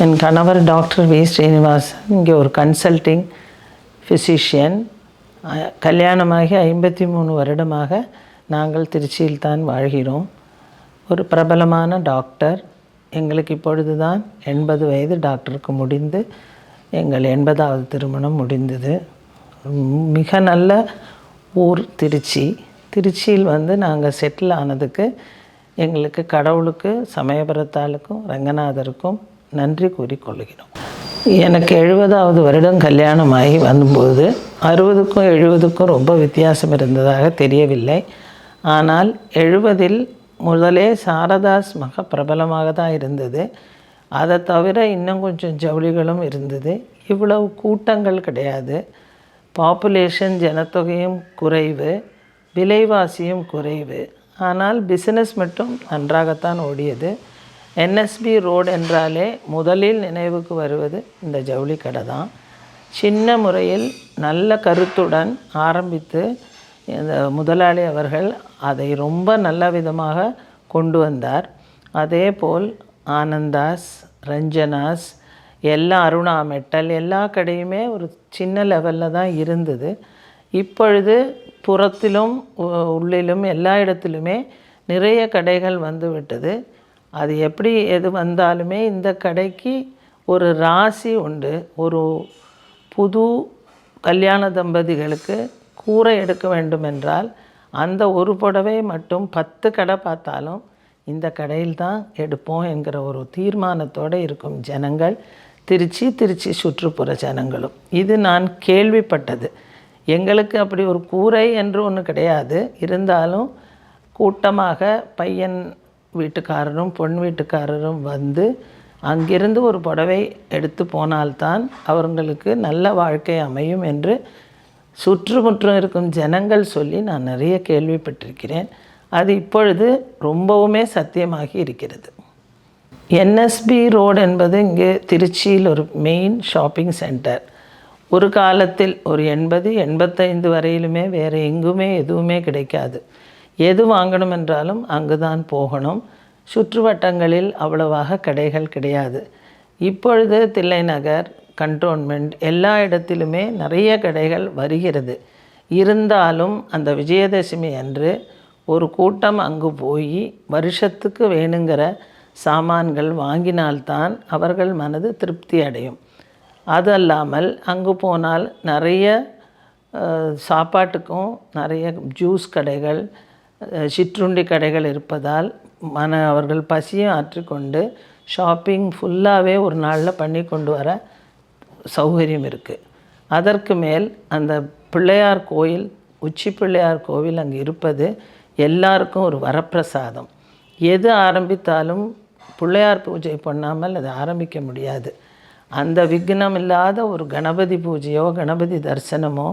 என் கணவர் doctor V Srinivasan இங்கே ஒரு கன்சல்டிங் ஃபிசிஷியன். கல்யாணமாகி 53 வருடமாக நாங்கள் திருச்சியில் தான் வாழ்கிறோம். ஒரு பிரபலமான டாக்டர். எங்களுக்கு இப்பொழுது தான் 80 வயது டாக்டருக்கு முடிந்து எங்கள் 80வது திருமணம் முடிந்தது. மிக நல்ல ஊர் திருச்சி. திருச்சியில் நாங்கள் செட்டில் ஆனதுக்கு எங்களுக்கு கடவுளுக்கு, சமயபுரத்தாளுக்கும், ரங்கநாதருக்கும் நன்றி கூறிக்கொள்கிறோம். எனக்கு 70வது வருடம் கல்யாணமாகி வரும்போது 60க்கும் 70க்கும் ரொம்ப வித்தியாசம் இருந்ததாக தெரியவில்லை. ஆனால் 70இல் முதலே சாரதாஸ் மிக பிரபலமாக தான் இருந்தது. அதை தவிர இன்னும் கொஞ்சம் ஜவுளிகளும் இருந்தது. இவ்வளவு கூட்டங்கள் கிடையாது. பாப்புலேஷன் ஜனத்தொகையும் குறைவு, விலைவாசியும் குறைவு. ஆனால் பிஸ்னஸ் மட்டும் நன்றாகத்தான் ஓடியது. என்எஸ்பி ரோடு என்றாலே முதலில் நினைவுக்கு வருவது இந்த ஜவுளி கடை தான். சின்ன முறையில் நல்ல கருத்துடன் ஆரம்பித்து இந்த முதலாளி அவர்கள் அதை ரொம்ப நல்ல விதமாக கொண்டு வந்தார். அதே போல் ஆனந்தாஸ், ரஞ்சனாஸ், எல்லா அருணா மெட்டல் எல்லா கடையுமே ஒரு சின்ன லெவலில் தான் இருந்தது. இப்பொழுது புறத்திலும் உள்ளிலும் எல்லா இடத்திலுமே நிறைய கடைகள் வந்து விட்டது. அது எப்படி எது வந்தாலுமே இந்த கடைக்கு ஒரு ராசி உண்டு. ஒரு புது கல்யாண தம்பதிகளுக்கு கூரை எடுக்க வேண்டும் என்றால் அந்த ஒரு புடவை மட்டும் 10 கடை பார்த்தாலும் இந்த கடையில் தான் எடுப்போம் என்கிற ஒரு தீர்மானத்தோடு இருக்கும் ஜனங்கள், திருச்சி சுற்றுப்புற ஜனங்களும். இது நான் கேள்விப்பட்டது. எங்களுக்கு அப்படி ஒரு கூரை என்று ஒன்று கிடையாது. இருந்தாலும் கூட்டமாக பையன் வீட்டுக்காரரும் பொன் வீட்டுக்காரரும் வந்து அங்கிருந்து ஒரு புடவை எடுத்து போனால்தான் அவர்களுக்கு நல்ல வாழ்க்கை அமையும் என்று சுற்றுமுற்றும் இருக்கும் ஜனங்கள் சொல்லி நான் நிறைய கேள்விப்பட்டிருக்கிறேன். அது இப்பொழுது ரொம்பவுமே சத்தியமாகி இருக்கிறது. என்எஸ்பி ரோடு என்பது இங்கே திருச்சியில் ஒரு மெயின் ஷாப்பிங் சென்டர். ஒரு காலத்தில் ஒரு 80-85 வரையிலுமே வேறு எங்குமே எதுவுமே கிடைக்காது. எது வாங்கணும் என்றாலும் அங்கு தான் போகணும். சுற்றுவட்டங்களில் அவ்வளவாக கடைகள் கிடையாது. இப்பொழுது தில்லைநகர், கண்டோன்மெண்ட் எல்லா இடத்திலுமே நிறைய கடைகள் வருகிறது. இருந்தாலும் அந்த விஜயதசமி அன்று ஒரு கூட்டம் அங்கு போய் வருஷத்துக்கு வேணுங்கிற சாமான்கள் வாங்கினால்தான் அவர்கள் மனது திருப்தி அடையும். அது அல்லாமல் அங்கு போனால் நிறைய சாப்பாட்டுக்கும் நிறைய ஜூஸ் கடைகள், சிற்றுண்டி கடைகள் இருப்பதால் அவர்கள் பசியும் ஆற்றிக்கொண்டு ஷாப்பிங் ஃபுல்லாகவே ஒரு நாளில் பண்ணி கொண்டு வர சௌகரியம் இருக்குது. அதற்கு மேல் அந்த பிள்ளையார் கோயில், உச்சி பிள்ளையார் கோவில் அங்கே இருப்பது எல்லாருக்கும் ஒரு வரப்பிரசாதம். எது ஆரம்பித்தாலும் பிள்ளையார் பூஜை பண்ணாமல் அதை ஆரம்பிக்க முடியாது. அந்த விக்னம் இல்லாத ஒரு கணபதி பூஜையோ கணபதி தரிசனமோ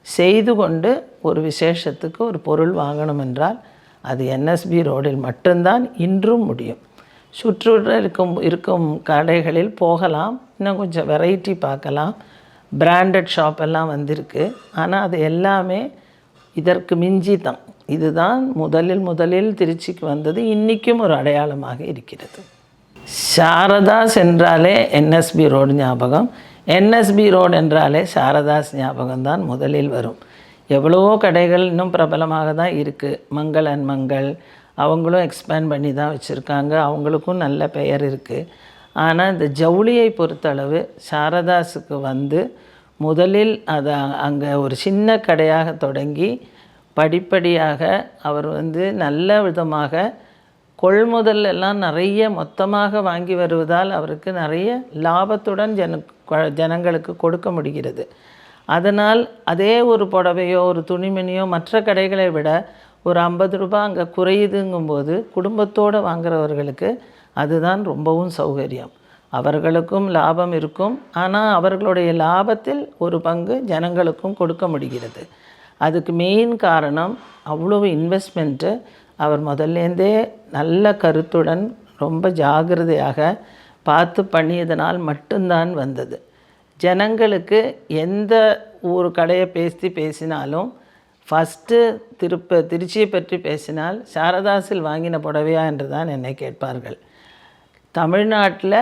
செய்து கொண்டு ஒரு விசேஷத்துக்கு ஒரு பொருள் வாங்கணும் என்றால் அது என்எஸ்பி ரோடில் மட்டும்தான் இன்றும் முடியும். இருக்கும் கடைகளில் போகலாம், இன்னும் கொஞ்சம் வெரைட்டி பார்க்கலாம். பிராண்டட் ஷாப் எல்லாம் வந்திருக்கு. ஆனால் அது எல்லாமே இதற்கு மிஞ்சி தான். இதுதான் முதலில் திருச்சிக்கு வந்தது. இன்றைக்கும் ஒரு அடையாளமாக இருக்கிறது. சாரதாஸ் என்றாலே என்எஸ்பி ரோடு ஞாபகம், என்எஸ்பி ரோடு என்றாலே சாரதாஸ் ஞாபகம்தான் முதலில் வரும். எவ்வளவோ கடைகள் இன்னும் பிரபலமாக தான் இருக்குது. மங்கள் அண்ட் மங்கள் அவங்களும் எக்ஸ்பேண்ட் பண்ணி தான் வச்சுருக்காங்க. அவங்களுக்கும் நல்ல பெயர் இருக்குது. ஆனால் இந்த ஜவுளியை பொறுத்தளவு சாரதாஸுக்கு முதலில் அதை அங்கே ஒரு சின்ன கடையாக தொடங்கி படிப்படியாக அவர் நல்ல விதமாக கொள்முதல் எல்லாம் நிறைய மொத்தமாக வாங்கி வருவதால் அவருக்கு நிறைய லாபத்துடன் ஜனங்களுக்கு கொடுக்க முடிகிறது. அதனால் அதே ஒரு புடவையோ ஒரு துணிமணியோ மற்ற கடைகளை விட ஒரு 50 ரூபாய் அங்கே குறையுதுங்கும்போது குடும்பத்தோடு வாங்குறவர்களுக்கு அதுதான் ரொம்பவும் சௌகரியம். அவர்களுக்கும் லாபம் இருக்கும். ஆனால் அவர்களுடைய லாபத்தில் ஒரு பங்கு ஜனங்களுக்கும் கொடுக்க முடிகிறது. அதுக்கு மெயின் காரணம் அவ்வளவு இன்வெஸ்ட்மெண்ட்டு அவர் முதல்லேருந்தே நல்ல கருத்துடன் ரொம்ப ஜாகிரதையாக பார்த்து பண்ணியதனால் மட்டும்தான் வந்தது. ஜனங்களுக்கு எந்த ஒரு கடையை பேசினாலும் ஃபஸ்ட்டு திருச்சியை பற்றி பேசினால் சாரதாஸில் வாங்கின புடவையா என்று தான் என்னை கேட்பார்கள். தமிழ்நாட்டில்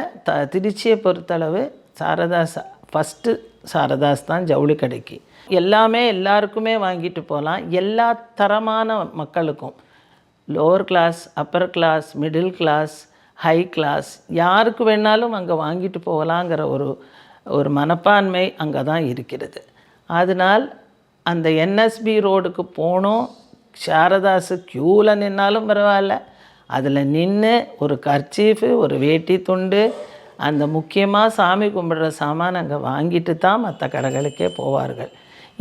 திருச்சியை பொறுத்தளவு சாரதாஸ் ஃபஸ்ட்டு சாரதாஸ் தான் ஜவுளி கடைக்கு. எல்லாமே எல்லாருக்குமே வாங்கிட்டு போகலாம். எல்லா தரமான மக்களுக்கும், lower class, upper class, middle class, high class, யாருக்கு வேணாலும் அங்கே வாங்கிட்டு போகலாங்கிற ஒரு மனப்பான்மை அங்கே தான் இருக்கிறது. அதனால் அந்த என்எஸ்பி ரோடுக்கு போனோம், சாரதாஸு க்யூவில் நின்னாலும் பரவாயில்ல, அதில் நின்று ஒரு கர்ச்சீஃபு, ஒரு வேட்டி துண்டு, அந்த முக்கியமாக சாமி கும்பிட்ற சாமான் அங்கே வாங்கிட்டு தான் மற்ற கடைகளுக்கே போவார்கள்.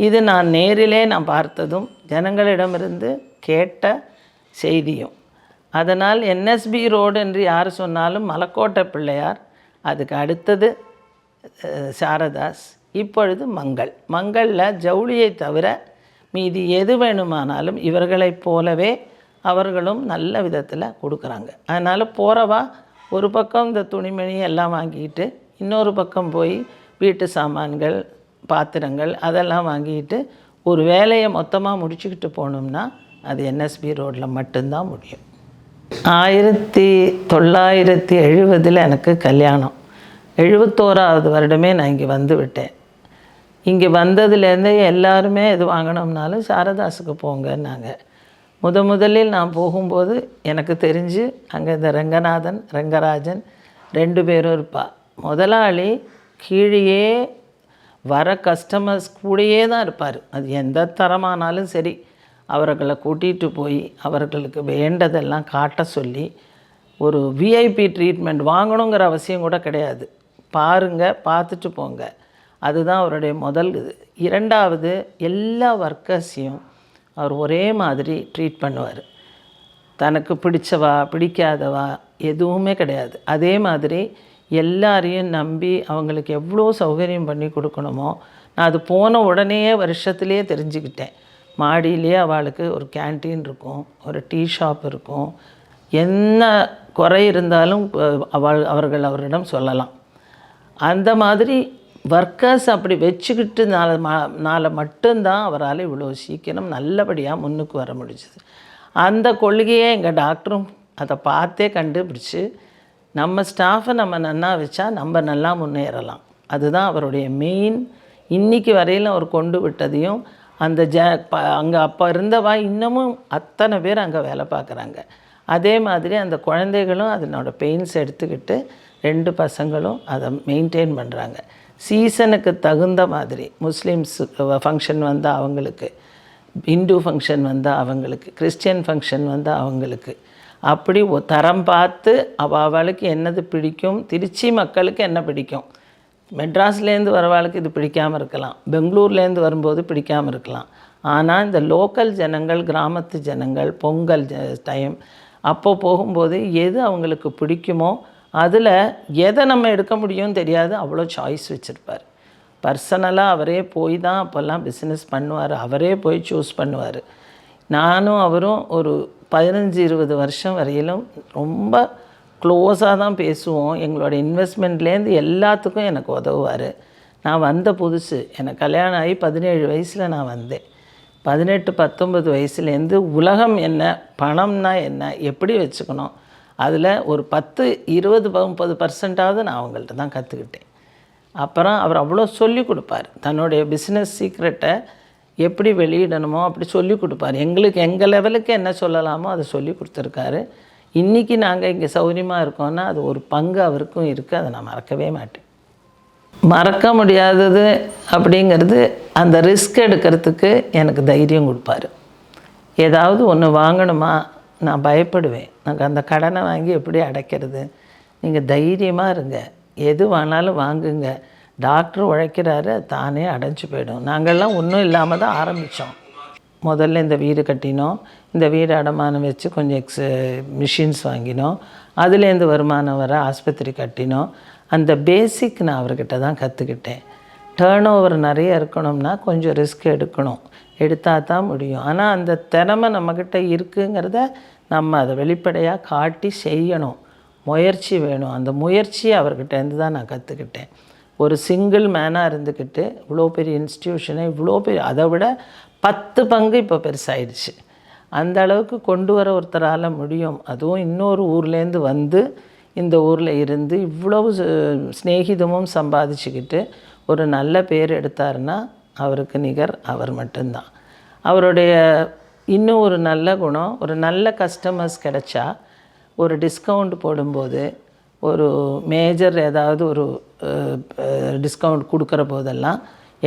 இது நான் நேரிலே நான் பார்த்ததும் ஜனங்களிடமிருந்து கேட்ட செய்தியும். அதனால் என்எஸ்பி ரோடு என்று யார் சொன்னாலும் மலக்கோட்டை பிள்ளையார், அதுக்கு அடுத்தது சாரதாஸ், இப்பொழுது மங்களில் ஜவுளியை தவிர மீதி எது வேணுமானாலும் இவர்களைப் போலவே அவர்களும் நல்ல விதத்தில் கொடுக்குறாங்க. அதனால் போகிறவா ஒரு பக்கம் இந்த துணிமணி எல்லாம் வாங்கிட்டு, இன்னொரு பக்கம் போய் வீட்டு சாமான்கள், பாத்திரங்கள் அதெல்லாம் வாங்கிட்டு ஒரு வேலையை மொத்தமாக முடிச்சுக்கிட்டு போகணும்னா அது என்எஸ்பி ரோட்டில் மட்டும்தான் முடியும். 1970 எனக்கு கல்யாணம். 71வது வருடமே நான் இங்கே வந்து விட்டேன். இங்கே வந்ததுலேருந்து எல்லாருமே எது வாங்கினோம்னாலும் சாரதாஸுக்கு போங்கன்னாங்க. முதலில் நான் போகும்போது எனக்கு தெரிஞ்சு அங்கே இந்த ரங்கநாதன், ரங்கராஜன் 2 பேரும் இருப்பா. முதலாளி கீழேயே வர கஸ்டமர்ஸ் கூடயே தான் இருப்பார். அது எந்த தரமானாலும் சரி, அவர்களை கூட்டிகிட்டு போய் அவர்களுக்கு வேண்டதெல்லாம் காட்ட சொல்லி, ஒரு விஐபி ட்ரீட்மெண்ட் வாங்கணுங்கிற அவசியம் கூட கிடையாது, பாருங்கள், பார்த்துட்டு போங்க, அதுதான் அவருடைய முதல் இது. 2வது, எல்லா ஒர்க்கர்ஸையும் அவர் ஒரே மாதிரி ட்ரீட் பண்ணுவார். தனக்கு பிடிச்சவா பிடிக்காதவா எதுவுமே கிடையாது. அதே மாதிரி எல்லாரையும் நம்பி அவங்களுக்கு எவ்வளோ சௌகரியம் பண்ணி கொடுக்கணுமோ, நான் அது போன உடனேயே வருஷத்துலேயே தெரிஞ்சுக்கிட்டேன். மாடியிலேயே அவளுக்கு ஒரு கேன்டீன் இருக்கும், ஒரு டீ ஷாப் இருக்கும், என்ன குறை இருந்தாலும் அவர்கள் அவரிடம் சொல்லலாம். அந்த மாதிரி ஒர்க்கர்ஸ் அப்படி வச்சுக்கிட்டு மட்டும்தான் அவரால் இவ்வளோ சீக்கிரம் நல்லபடியாக முன்னுக்கு வர முடிஞ்சுது. அந்த கொள்கையே எங்கள் டாக்டரும் அதை பார்த்தே கண்டுபிடிச்சி, நம்ம ஸ்டாஃபை நம்ம நல்லா வச்சா நம்ம நல்லா முன்னேறலாம், அதுதான் அவருடைய மெயின். இன்றைக்கி வரையிலும் அவர் கொண்டு விட்டதையும் அந்த அங்கே அப்போ இருந்தவா இன்னமும் அத்தனை பேர் அங்கே வேலை பார்க்குறாங்க. அதே மாதிரி அந்த குழந்தைகளும் அதனோட பெயின்ஸ் எடுத்துக்கிட்டு 2 பசங்களும் அதை மெயின்டைன் பண்ணுறாங்க. சீசனுக்கு தகுந்த மாதிரி முஸ்லீம்ஸ் ஃபங்க்ஷன் வந்தால் அவங்களுக்கு, இந்து ஃபங்க்ஷன் வந்தால் அவங்களுக்கு, கிறிஸ்டியன் ஃபங்க்ஷன் வந்தால் அவங்களுக்கு, அப்படி தரம் பார்த்து அவளுக்கு என்னது பிடிக்கும். திருச்சி மக்களுக்கு என்ன பிடிக்கும், மெட்ராஸ்லேருந்து வரவாளுக்கு இது பிடிக்காமல் இருக்கலாம், பெங்களூர்லேருந்து வரும்போது பிடிக்காமல் இருக்கலாம். ஆனால் இந்த லோக்கல் ஜனங்கள், கிராமத்து ஜனங்கள், பொங்கல் டைம் அப்போ போகும்போது எது அவங்களுக்கு பிடிக்குமோ அதில் எதை நம்ம எடுக்க முடியும்னு தெரியாது, அவ்வளோ சாய்ஸ் வச்சுருப்பார். பர்சனலாக அவரே போய் தான் அப்போல்லாம் பிஸ்னஸ் பண்ணுவார், அவரே போய் சூஸ் பண்ணுவார். நானும் அவரும் ஒரு 15-20 வருஷம் வரையிலும் ரொம்ப க்ளோஸாக தான் பேசுவோம். எங்களோட இன்வெஸ்ட்மெண்ட்லேருந்து எல்லாத்துக்கும் எனக்கு உதவுவார். நான் வந்த புதுசு, எனக்கு கல்யாணம் ஆகி 17 வயசில் நான் வந்தேன். 18-19 வயசுலேருந்து உலகம் என்ன, பணம்னா என்ன, எப்படி வச்சுக்கணும், அதில் ஒரு 10-20-30% நான் அவங்கள்ட்ட தான் கற்றுக்கிட்டேன். அப்புறம் அவர் அவ்வளோ சொல்லி கொடுப்பார், தன்னுடைய பிஸ்னஸ் சீக்ரெட்டை எப்படி வெளியிடணுமோ அப்படி சொல்லி கொடுப்பார். எங்களுக்கு எங்கள் லெவலுக்கு என்ன சொல்லலாமோ அதை சொல்லி கொடுத்துருக்காரு. இன்றைக்கி நாங்கள் இங்கே சௌரியமாக இருக்கோன்னா அது ஒரு பங்கு அவருக்கும் இருக்குது, அதை நான் மறக்கவே மாட்டேன். மறக்க முடியாதது அப்படிங்கிறது அந்த ரிஸ்க் எடுக்கிறதுக்கு எனக்கு தைரியம் கொடுப்பார். ஏதாவது ஒன்று வாங்கணுமா, நான் பயப்படுவேன், நாங்கள் அந்த கடனை வாங்கி எப்படி அடைக்கிறது, நீங்கள் தைரியமாக இருங்க, எது வேணாலும் வாங்குங்க, டாக்டர் உழைக்கிறாரு, தானே அடைஞ்சு போயிடும். நாங்கள்லாம் ஒன்றும் இல்லாமல் தான் ஆரம்பித்தோம். முதல்ல இந்த வீடு கட்டினோம், இந்த வீடு அடமானம் வச்சு கொஞ்சம் மிஷின்ஸ் வாங்கினோம், அதுலேருந்து வருமானம் வர ஆஸ்பத்திரி கட்டினோம். அந்த பேசிக் நான் அவர்கிட்ட தான் கற்றுக்கிட்டேன். டேர்ன் ஓவர் நிறைய இருக்கணும்னா கொஞ்சம் ரிஸ்க் எடுக்கணும், எடுத்தால் தான் முடியும். ஆனால் அந்த திறமை நம்மக்கிட்ட இருக்குங்கிறத நம்ம அதை வெளிப்படையாக காட்டி செய்யணும், முயற்சி வேணும். அந்த முயற்சியை அவர்கிட்டேருந்து தான் நான் கற்றுக்கிட்டேன். ஒரு சிங்கிள் மேனாக இருந்துக்கிட்டு இவ்வளோ பெரிய இன்ஸ்டியூஷனை, இவ்வளோ பெரிய, அதை விட 10 பங்கு இப்போ பெருசாகிடுச்சு. அந்த அளவுக்கு கொண்டு வர ஒருத்தரால் முடியும். அதுவும் இன்னொரு ஊர்லேருந்து வந்து இந்த ஊரில் இருந்து இவ்வளவு ஸ்நேகிதமும் சம்பாதிச்சுக்கிட்டு ஒரு நல்ல பேர் எடுத்தாருன்னா அவருக்கு நிகர் அவர் மட்டும்தான். அவருடைய இன்னும் ஒரு நல்ல குணம், ஒரு நல்ல கஸ்டமர்ஸ் கிடைச்சா ஒரு டிஸ்கவுண்ட் போடும்போது, ஒரு மேஜர் ஏதாவது ஒரு டிஸ்கவுண்ட் கொடுக்குற போதெல்லாம்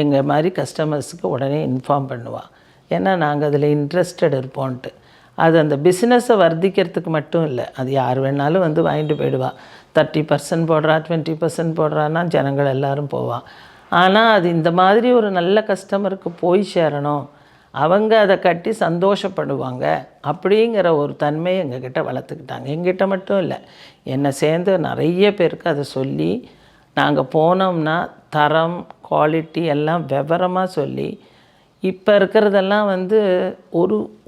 எங்கள் மாதிரி கஸ்டமர்ஸுக்கு உடனே இன்ஃபார்ம் பண்ணுவாள். ஏன்னா நாங்கள் அதில் இன்ட்ரெஸ்டட் இருப்போன்ட்டு. அது அந்த பிஸ்னஸை வர்த்திக்கிறதுக்கு மட்டும் இல்லை, அது யார் வேணாலும் வந்து வாங்கிட்டு போயிடுவா. 30% போடுறா, 20% போடுறான்னா ஜனங்கள் எல்லோரும் போவாள். ஆனால் அது இந்த மாதிரி ஒரு நல்ல கஸ்டமருக்கு போய் சேரணும், அவங்க அதை கட்டி சந்தோஷப்படுவாங்க அப்படிங்கிற ஒரு தன்மையை எங்ககிட்ட வளர்த்துக்கிட்டாங்க. எங்கிட்ட மட்டும் இல்லை, என்னை சேர்ந்து நிறைய பேருக்கு அதை சொல்லி, நாங்கள் போனோம்னா தரம் குவாலிட்டி எல்லாம் விவரமாக சொல்லி, இப்போ இருக்கிறதெல்லாம் வந்து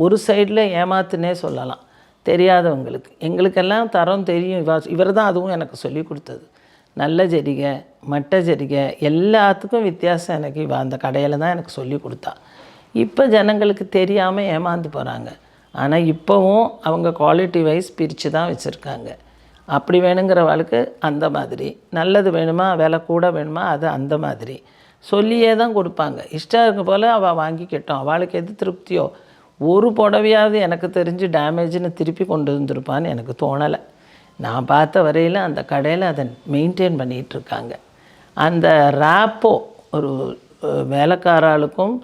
ஒரு சைடில் ஏமாத்துனே சொல்லலாம் தெரியாதவங்களுக்கு. எங்களுக்கெல்லாம் தரம் தெரியும். இவர் தான் அதுவும் எனக்கு சொல்லி கொடுத்தது. நல்ல ஜரிகை, மட்டை ஜரிகை எல்லாத்துக்கும் வித்தியாசம் எனக்கு அந்த கடையில் தான் எனக்கு சொல்லி கொடுத்தா. இப்போ ஜனங்களுக்கு தெரியாமல் ஏமாந்து போகிறாங்க. ஆனால் இப்போவும் அவங்க குவாலிட்டி வைஸ் பிரித்து தான் வச்சுருக்காங்க. அப்படி வேணுங்கிறவளுக்கு அந்த மாதிரி, நல்லது வேணுமா விலை கூட வேணுமா அது அந்த மாதிரி சொல்லியே தான் கொடுப்பாங்க. இஷ்டம் இருக்க போல் அவள் வாங்கிக்கிட்டோம். அவளுக்கு எது திருப்தியோ. ஒரு புடவையாவது எனக்கு தெரிஞ்சு டேமேஜ்னு திருப்பி கொண்டு வந்துருப்பான்னு எனக்கு தோணலை. நான் பார்த்த வரையில் அந்த கடையில் அதை மெயின்டைன் பண்ணிகிட்ருக்காங்க. அந்த ரேப்போ ஒரு வேலைக்காராளுக்கும்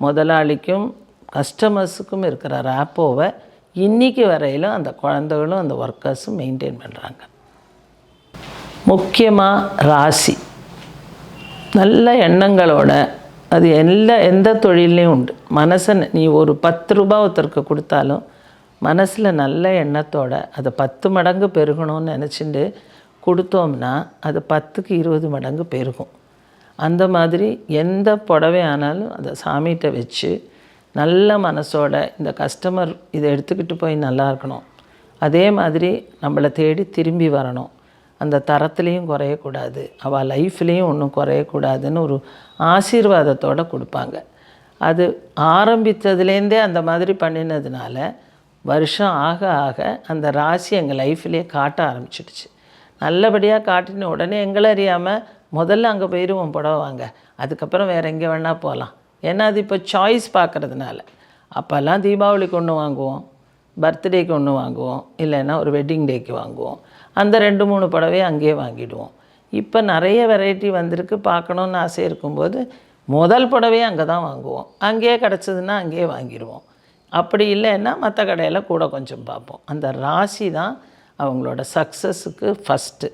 முதலாளிக்கும் கஸ்டமர்ஸுக்கும் இருக்கிற ரேப்போவை இன்றைக்கி வரையிலும் அந்த குழந்தைகளும் அந்த ஒர்க்கர்ஸும் மெயின்டைன் பண்ணுறாங்க. முக்கியமாக ராசி நல்ல எண்ணங்களோட, அது எந்த தொழிலையும் உண்டு. மனசை நீ ஒரு 10 ரூபா ஒருத்தருக்கு கொடுத்தாலும் மனசில் நல்ல எண்ணத்தோட அதை 10 மடங்கு பெருகணும்னு நினச்சிட்டு கொடுத்தோம்னா அது 10க்கு 20 மடங்கு பெருகும். அந்த மாதிரி எந்த புடவை ஆனாலும் அதை சாமிகிட்ட வச்சு நல்ல மனசோட இந்த கஸ்டமர் இதை எடுத்துக்கிட்டு போய் நல்லா இருக்கணும், அதே மாதிரி நம்மளை தேடி திரும்பி வரணும், அந்த தரத்துலேயும் குறையக்கூடாது, அவள் லைஃப்லேயும் ஒன்றும் குறையக்கூடாதுன்னு ஒரு ஆசீர்வாதத்தோடு கொடுப்பாங்க. அது ஆரம்பித்ததுலேருந்தே அந்த மாதிரி பண்ணினதுனால வருஷம் ஆக ஆக அந்த ராசி எங்கள் லைஃப்லேயே காட்ட ஆரம்பிச்சிடுச்சு. நல்லபடியாக காட்டின உடனே எங்களை அறியாமல் முதல்ல அங்கே போயிடுவோம் புடவை வாங்க, அதுக்கப்புறம் வேறு எங்கே வேணால் போகலாம். ஏன்னா அது இப்போ சாய்ஸ் பார்க்குறதுனால. அப்போல்லாம் தீபாவளிக்கு ஒன்று வாங்குவோம், பர்த்டேக்கு ஒன்று வாங்குவோம், இல்லைன்னா ஒரு வெட்டிங் டேக்கு வாங்குவோம். அந்த 2-3 புடவையை அங்கேயே வாங்கிடுவோம். இப்போ நிறைய வெரைட்டி வந்திருக்கு, பார்க்கணுன்னு ஆசை இருக்கும்போது முதல் புடவையை அங்கே தான் வாங்குவோம். அங்கேயே கிடச்சதுன்னா அங்கேயே வாங்கிடுவோம். அப்படி இல்லைன்னா மற்ற கடையில் கூட கொஞ்சம் பார்ப்போம். அந்த ராசி தான் அவங்களோட சக்ஸஸுக்கு ஃபஸ்ட்டு.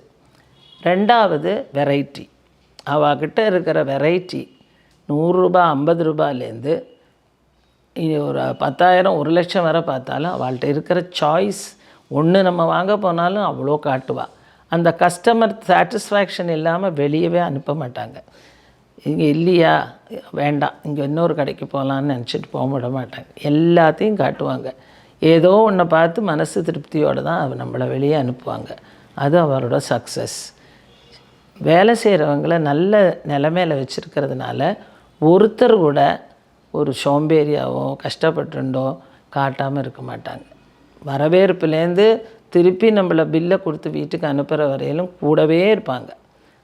2வது வெரைட்டி. அவகிட்ட இருக்கிற வெரைட்டி 100 ரூபா 50 ரூபாயிலேருந்து ஒரு 10,000 1 லட்சம் வரை பார்த்தாலும் அவள்கிட்ட இருக்கிற சாய்ஸ் ஒன்று நம்ம வாங்க போனாலும் அவ்வளோ காட்டுவாள். அந்த கஸ்டமர் சாட்டிஸ்ஃபேக்ஷன் இல்லாமல் வெளியவே அனுப்ப மாட்டாங்க. இங்கே இல்லையா வேண்டாம், இங்கே இன்னொரு கடைக்கு போகலான்னு நினச்சிட்டு போக விட மாட்டாங்க. எல்லாத்தையும் காட்டுவாங்க. ஏதோ ஒன்றை பார்த்து மனசு திருப்தியோடு தான் அவள் நம்மளை வெளியே அனுப்புவாங்க. அது அவரோட சக்ஸஸ். வேலை செய்கிறவங்கள நல்ல நிலைமையில் வச்சுருக்கிறதுனால ஒருத்தர் கூட ஒரு சோம்பேறியாவோ கஷ்டப்பட்டுண்டோ காட்டாமல் இருக்க மாட்டாங்க. வரவேற்புலேருந்து திருப்பி நம்மளை பில்லை கொடுத்து வீட்டுக்கு அனுப்புகிற வரையிலும் கூடவே இருப்பாங்க.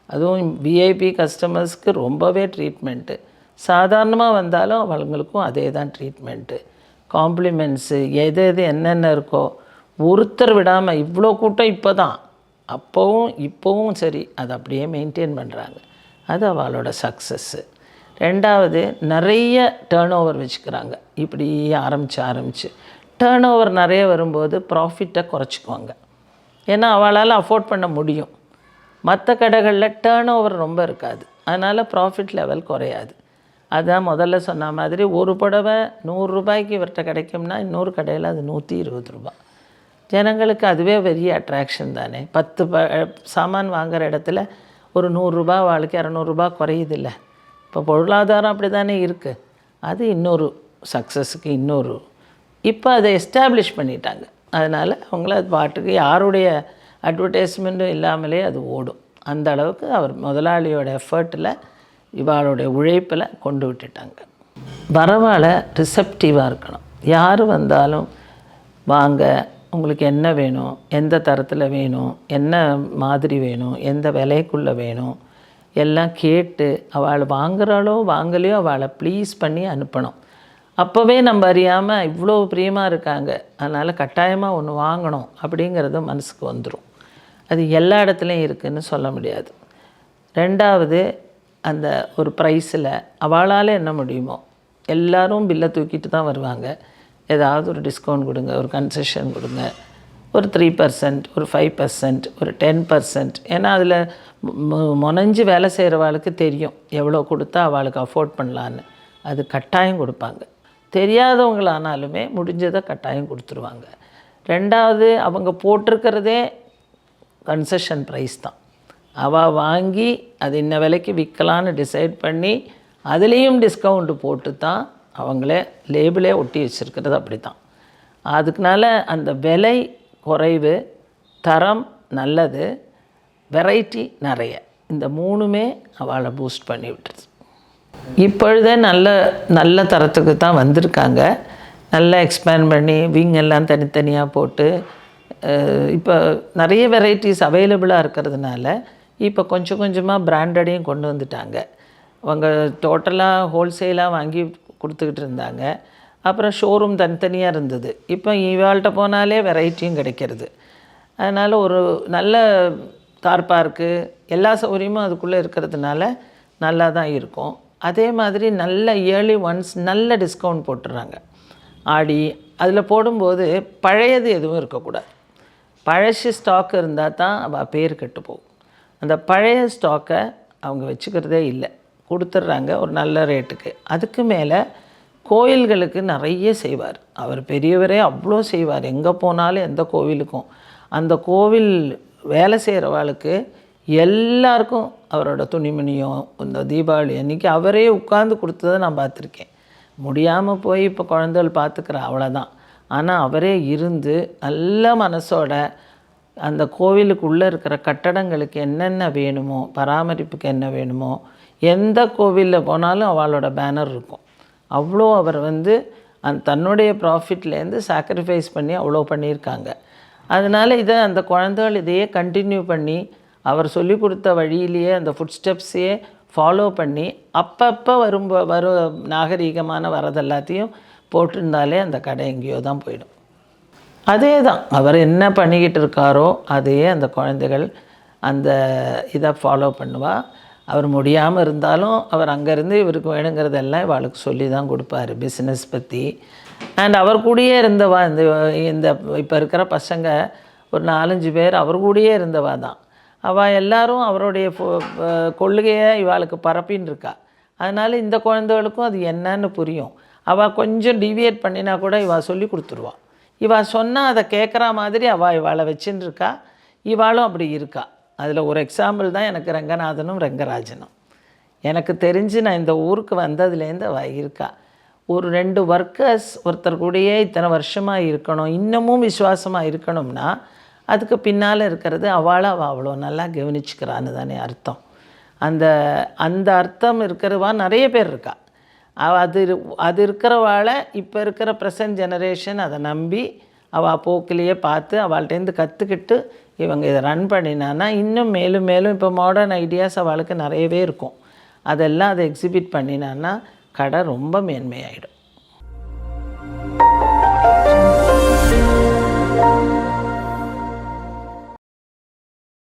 அதுவும் விஐபி கஸ்டமர்ஸ்க்கு ரொம்பவே ட்ரீட்மெண்ட்டு. சாதாரணமாக வந்தாலும் அவங்களுக்கும் அதே தான் ட்ரீட்மெண்ட்டு. காம்ப்ளிமெண்ட்ஸு எது என்னென்ன இருக்கோ ஒருத்தர் விடாமல். இவ்வளோ கூட்டம் இப்போ தான், இப்போவும் சரி அதை அப்படியே மெயின்டைன் பண்ணுறாங்க. அது அவளோட சக்ஸஸ்ஸு. 2வது நிறைய டேர்ன் ஓவர் வச்சுக்கிறாங்க. இப்படி ஆரம்பித்து டேர்ன் ஓவர் நிறைய வரும்போது ப்ராஃபிட்டை குறைச்சிக்குவாங்க. ஏன்னா அவளால் அஃபோர்ட் பண்ண முடியும். மற்ற கடைகளில் டேர்ன் ஓவர் ரொம்ப இருக்காது, அதனால் ப்ராஃபிட் லெவல் குறையாது. அதுதான் முதல்ல சொன்ன மாதிரி ஒரு புடவை 100 ரூபாய்க்கு இவர்கிட்ட கிடைக்கும்னா இன்னொரு கடையில் அது 120 ரூபா. ஜனங்களுக்கு அதுவே பெரிய அட்ராக்ஷன் தானே. 10 சாமான் வாங்குகிற இடத்துல ஒரு 100 ரூபா வாழ்க்கை 200 ரூபா குறையுதில்ல. இப்போ பொருளாதாரம் அப்படி தானே இருக்குது. அது இன்னொரு சக்ஸஸுக்கு இன்னொரு. இப்போ அதை எஸ்டாப்ளிஷ் பண்ணிட்டாங்க. அதனால் அவங்கள அது பாட்டுக்கு யாருடைய அட்வர்டைஸ்மெண்ட்டும் இல்லாமலே அது ஓடும். அந்த அளவுக்கு அவர் முதலாளியோட எஃபர்ட்டில் இவாளுடைய உழைப்பில் கொண்டு விட்டுட்டாங்க. வரவால் ரிசப்டிவாக இருக்கணும். யார் வந்தாலும் வாங்க உங்களுக்கு என்ன வேணும், எந்த தரத்தில் வேணும், என்ன மாதிரி வேணும், எந்த விலைக்குள்ளே வேணும் எல்லாம் கேட்டு அவள் வாங்குகிறாளோ வாங்கலையோ அவளை ப்ளீஸ் பண்ணி அனுப்பணும். அப்போவே நம்ம அறியாமல் இவ்வளோ பிரியமாக இருக்காங்க, அதனால் கட்டாயமாக ஒன்று வாங்கணும் அப்படிங்கிறது மனசுக்கு வந்துடும். அது எல்லா இடத்துலையும் இருக்குதுன்னு சொல்ல முடியாது. ரெண்டாவது, அந்த ஒரு ப்ரைஸில் அவளால் என்ன முடியுமோ, எல்லோரும் பில்லை தூக்கிட்டு தான் வருவாங்க. ஏதாவது ஒரு டிஸ்கவுண்ட் கொடுங்க, ஒரு கன்செஷன் கொடுங்க, ஒரு 3%, ஒரு 5%, ஒரு 10%. ஏன்னா அதில் முனைஞ்சு வேலை செய்கிறவாளுக்கு தெரியும் எவ்வளோ கொடுத்தா அவளுக்கு அஃபோர்ட் பண்ணலான்னு. அது கட்டாயம் கொடுப்பாங்க. தெரியாதவங்களானாலுமே முடிஞ்சதை கட்டாயம் கொடுத்துருவாங்க. ரெண்டாவது, அவங்க போட்டிருக்கிறதே கன்செஷன் ப்ரைஸ் தான். அவள் வாங்கி அது இன்ன விலைக்கு விற்கலான்னு டிசைட் பண்ணி அதுலேயும் டிஸ்கவுண்ட்டு போட்டு தான் அவங்களே லேபிளே ஒட்டி வச்சுருக்கிறது. அப்படி தான். அதுக்குனால அந்த விலை குறைவு, தரம் நல்லது, வெரைட்டி நிறைய, இந்த மூணுமே அவளை பூஸ்ட் பண்ணி விட்டுருது. இப்பொழுதே நல்ல நல்ல தரத்துக்கு தான் வந்திருக்காங்க. நல்லா எக்ஸ்பேண்ட் பண்ணி விங் எல்லாம் தனித்தனியாக போட்டு இப்போ நிறைய வெரைட்டிஸ் அவைலபிளாக இருக்கிறதுனால இப்போ கொஞ்சம் கொஞ்சமாக பிராண்டடையும் கொண்டு வந்துட்டாங்க. அவங்க டோட்டலாக ஹோல்சேலாக வாங்கி கொடுத்துக்கிட்டு இருந்தாங்க. அப்புறம் ஷோரூம் தனித்தனியாக இருந்தது. இப்போ இவாள்கிட்ட போனாலே வெரைட்டியும் கிடைக்கிறது. அதனால் ஒரு நல்ல கார் பார்க்கு எல்லா சௌகரியமும் அதுக்குள்ளே இருக்கிறதுனால நல்லா தான் இருக்கும். அதே மாதிரி நல்ல இயர்லி ஒன்ஸ் நல்ல டிஸ்கவுண்ட் போட்டுடுறாங்க. ஆடி அதில் போடும்போது பழையது எதுவும் இருக்கக்கூடாது. பழசு ஸ்டாக் இருந்தால் தான் அவள் பேர் கெட்டு போகும். அந்த பழைய ஸ்டாக்கை அவங்க வச்சுக்கிறதே இல்லை, கொடுத்துட்றாங்க ஒரு நல்ல ரேட்டுக்கு. அதுக்கு மேலே கோயில்களுக்கு நிறைய செய்வார் அவர். பெரியவரே அவ்வளோ செய்வார். எங்கே போனாலும் எந்த கோவிலுக்கும் அந்த கோவில் வேலை செய்கிறவாளுக்கு எல்லாருக்கும் அவரோட துணிமணியும் இந்த தீபாவளி அன்றைக்கி அவரே உட்கார்ந்து கொடுத்ததை நான் பார்த்துருக்கேன். முடியாமல் போய் இப்போ குழந்தைகள் பார்த்துக்கிறா, அவ்வளோதான். ஆனால் அவரே இருந்து நல்ல மனசோட அந்த கோவிலுக்குள்ளே இருக்கிற கட்டடங்களுக்கு என்னென்ன வேணுமோ, பராமரிப்புக்கு என்ன வேணுமோ, எந்த கோவிலில் போனாலும் அவளோட பேனர் இருக்கும். அவ்வளோ அவர் தன்னுடைய ப்ராஃபிட்லேருந்து சாக்ரிஃபைஸ் பண்ணி அவ்வளோ பண்ணியிருக்காங்க. அதனால் இதை அந்த குழந்தைகள் இதையே கண்டினியூ பண்ணி அவர் சொல்லி கொடுத்த வழியிலேயே அந்த ஃபுட் ஸ்டெப்ஸையே ஃபாலோ பண்ணி அப்பப்போ வரும் நாகரீகமான வரதெல்லாத்தையும் போட்டிருந்தாலே அந்த கடை எங்கேயோ தான் போயிடும். அதே தான் அவர் என்ன பண்ணிக்கிட்டு இருக்காரோ அதையே அந்த குழந்தைகள் அந்த இதை ஃபாலோ பண்ணுவாள். அவர் முடியாமல் இருந்தாலும் அவர் அங்கேருந்து இவருக்கு வேணுங்கிறதெல்லாம் இவளுக்கு சொல்லி தான் கொடுப்பாரு பிஸ்னஸ் பற்றி. அண்ட் அவர் கூடயே இருந்தவா இந்த இப்போ இருக்கிற பசங்க ஒரு 4-5 பேர் அவர் கூடயே இருந்தவா தான். அவள் எல்லாரும் அவருடைய கொள்கையை இவாளுக்கு பரப்பின்னு இருக்கா. அதனால் இந்த குழந்தைகளுக்கும் அது என்னன்னு புரியும். அவள் கொஞ்சம் டிவியேட் பண்ணினா கூட இவள் சொல்லி கொடுத்துருவாள். இவள் சொன்னால் அதை கேட்குற மாதிரி இவாளை வச்சுன்னு இருக்கா. இவாளும் அப்படி இருக்கா. அதில் ஒரு எக்ஸாம்பிள் தான் எனக்கு ரங்கநாதனும் ரங்கராஜனும். எனக்கு தெரிஞ்சு நான் இந்த ஊருக்கு வந்ததுலேருந்து அவள் இருக்கா. ஒரு 2 ஒர்க்கர்ஸ் ஒருத்தர் கூடயே இத்தனை வருஷமாக இருக்கணும், இன்னமும் விசுவாசமாக இருக்கணும்னா அதுக்கு பின்னால் இருக்கிறது அவளை அவ்வளோ நல்லா கவனிச்சுக்கிறான்னு தானே அர்த்தம். அந்த அர்த்தம் இருக்கிறவா நிறைய பேர் இருக்கா. அது இருக்கிறவாளை இப்போ இருக்கிற ப்ரெசன்ட் ஜெனரேஷன் அதை நம்பி அவள் போக்கிலேயே பார்த்து அவள்கிட்டேருந்து கற்றுக்கிட்டு இவங்க இதை ரன் பண்ணினான்னா இன்னும் மேலும் மேலும் இப்போ மாடர்ன் ஐடியாஸ் அவளுக்கு நிறையவே இருக்கும். அதெல்லாம் அதை எக்ஸிபிட் பண்ணினான்னா கடை ரொம்ப மேன்மையாயிடும்.